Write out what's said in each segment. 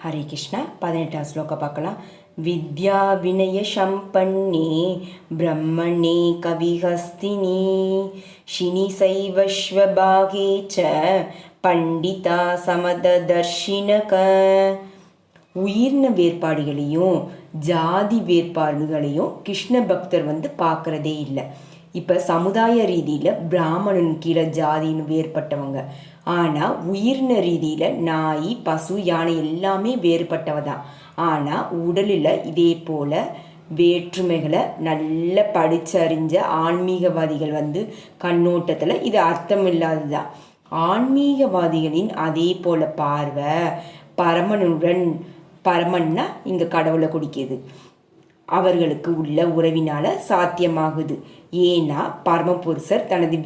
ஹரே கிருஷ்ணா. 18வது ஸ்லோகம் பார்க்கலாம். வித்யா வினய சம்பன்னே பிரம்மணே கவிஹஸ்தினி ஷினி சைவஸ்வபாகே ச பண்டிதா சமததர்ஷினக. உயிர்ன வேறுபாடுகளையும் ஜாதி வேறுபாடுகளையும் கிருஷ்ண பக்தர் பார்க்குறதே இல்லை. இப்போ சமுதாய ரீதியில் பிராமணன் கீழே ஜாதின்னு வேறுபட்டவங்க, ஆனால் உயிர்ன ரீதியில் நாய் பசு யானை எல்லாமே வேறுபட்டவ தான். ஆனால் உடலில் இதே போல் வேற்றுமைகளை நல்ல படிச்சறிஞ்ச ஆன்மீகவாதிகள் கண்ணோட்டத்தில் இது அர்த்தம் இல்லாது தான். ஆன்மீகவாதிகளின் அதே போல் பார்வை பரமனுடன், பரமன்னா இங்கே கடவுளை குடிக்குது, அவர்களுக்கு உள்ள உறவினால சாத்தியமாகுது. ஏன்னா பரமபுருஷர் தனது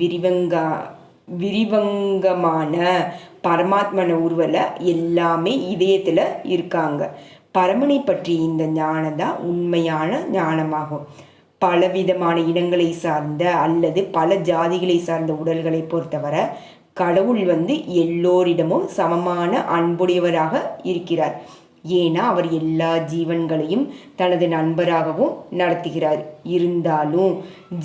விரிவங்கமான பரமாத்மன உருவல எல்லாமே இதயத்தில் இருக்காங்க. பரமனை பற்றி இந்த ஞானம் தான் உண்மையான ஞானமாகும். பலவிதமான இனங்களை சார்ந்த அல்லது பல ஜாதிகளை சார்ந்த உடல்களை பொறுத்தவரை கடவுள் எல்லோரிடமும் சமமான அன்புடையவராக இருக்கிறார். ஏன்னா அவர் எல்லா ஜீவன்களையும் தனது நண்பராகவும் நடத்துகிறார். இருந்தாலும்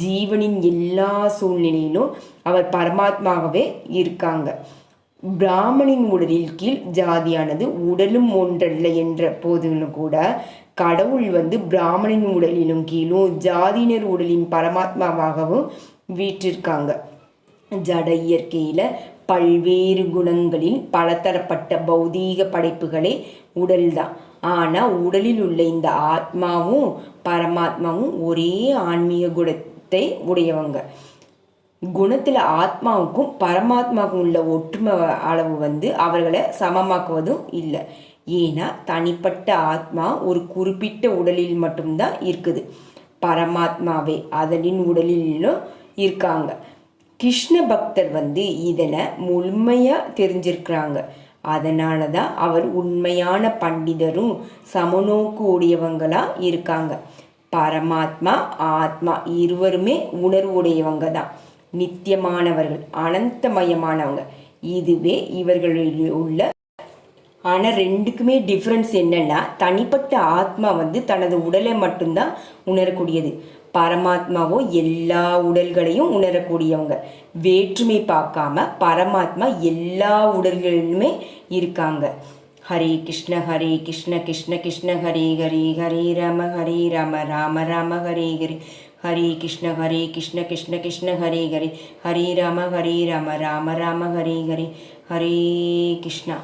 ஜீவனின் எல்லா சூழ்நிலையிலும் அவர் பரமாத்மாவே இருக்காங்க. பிராமணின் உடலில் கீழ் ஜாதியானது உடலும் ஒன்றல்ல என்ற போதிலும் கூட கடவுள் பிராமணின் உடலிலும் கீழும் ஜாதியினர் உடலின் பரமாத்மாவாகவும் வீற்றிருக்காங்க. ஜட இயற்கையில் பல்வேறு குணங்களில் பலதரப்பட்ட பௌதீக படைப்புகளே உடல் தான். ஆனால் உடலில் உள்ள இந்த ஆத்மாவும் பரமாத்மாவும் ஒரே ஆன்மீக குணத்தை உடையவங்க. குணத்தில் ஆத்மாவுக்கும் பரமாத்மாவுக்கும் உள்ள ஒற்றுமை அளவு அவர்களை சமமாக்குவதும் இல்லை. ஏன்னா தனிப்பட்ட ஆத்மா ஒரு குறிப்பிட்ட உடலில் மட்டும்தான் இருக்குது. பரமாத்மாவே அதனின் உடலிலும் இருக்காங்க. கிருஷ்ண பக்தர் இதனை முழுமையாக தெரிஞ்சிருக்கிறாங்க. அதனால தான் அவர் உண்மையான பண்டிதரும் சமநோக்கு உடையவங்களாக இருக்காங்க. பரமாத்மா ஆத்மா இருவருமே உணர்வு உடையவங்க தான், நித்தியமானவர்கள், அனந்தமயமானவங்க. இதுவே இவர்களில் உள்ள. ஆனால் ரெண்டுக்குமே டிஃப்ரென்ஸ் என்னன்னா, தனிப்பட்ட ஆத்மா தனது உடலை மட்டும்தான் உணரக்கூடியது. பரமாத்மாவோ எல்லா உடல்களையும் உணரக்கூடியவங்க. வேற்றுமை பார்க்காம பரமாத்மா எல்லா உடல்களிலுமே இருக்காங்க. ஹரே கிருஷ்ண ஹரே கிருஷ்ண கிருஷ்ண கிருஷ்ண ஹரே ஹரே ஹரே ராம ராம ராம ஹரே ஹரே. ஹரே கிருஷ்ண கிருஷ்ண கிருஷ்ண ஹரே ஹரே ஹரே ராம ராம ராம ஹரே ஹரே. ஹரே கிருஷ்ணா.